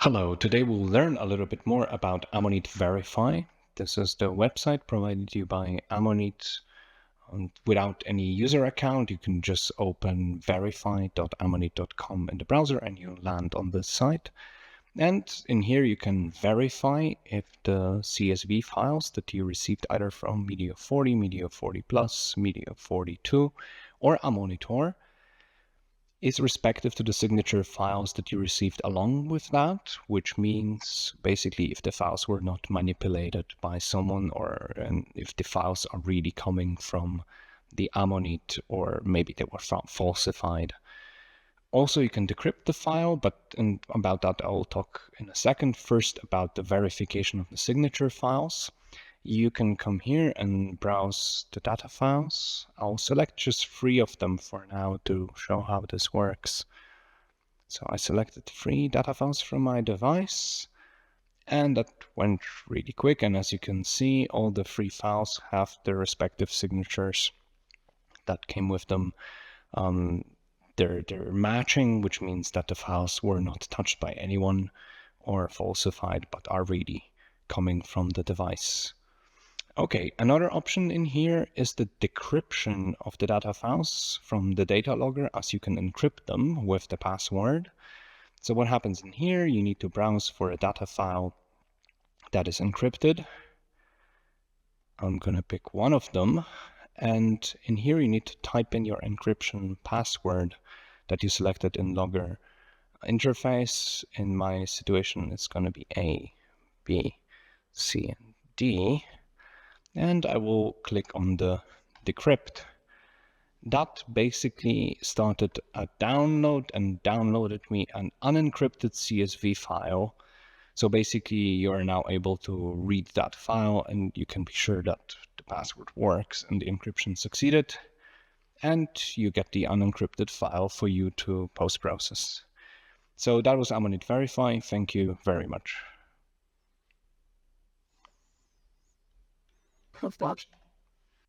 Hello, today we'll learn a little bit more about Ammonit Verify. This is the website provided to you by Ammonit. Without any user account, you can just open verify.ammonit.com in the browser and you'll land on this site. And in here you can verify if the CSV files that you received either from Media 40, Media 40 Plus, Media 42, or Ammonitor is respective to the signature files that you received along with that, which means basically if the files were not manipulated by someone and if the files are really coming from the Ammonit or maybe they were falsified. Also, you can decrypt the file, but about that I will talk in a second. First, about the verification of the signature files. You can come here and browse the data files. I'll select just 3 of them for now to show how this works. So I selected 3 data files from my device, and that went really quick. And as you can see, all the 3 files have their respective signatures that came with them. They're matching, which means that the files were not touched by anyone or falsified, but are really coming from the device. Okay, another option in here is the decryption of the data files from the data logger, as you can encrypt them with the password. So what happens in here, you need to browse for a data file that is encrypted. I'm going to pick one of them. And in here, you need to type in your encryption password that you selected in logger interface. In my situation, it's going to be A, B, C, and D. And I will click on the decrypt. That basically started a download and downloaded me an unencrypted CSV file. So basically you're now able to read that file and you can be sure that the password works and the encryption succeeded. And you get the unencrypted file for you to post-process. So that was Ammonit Verify. Thank you very much.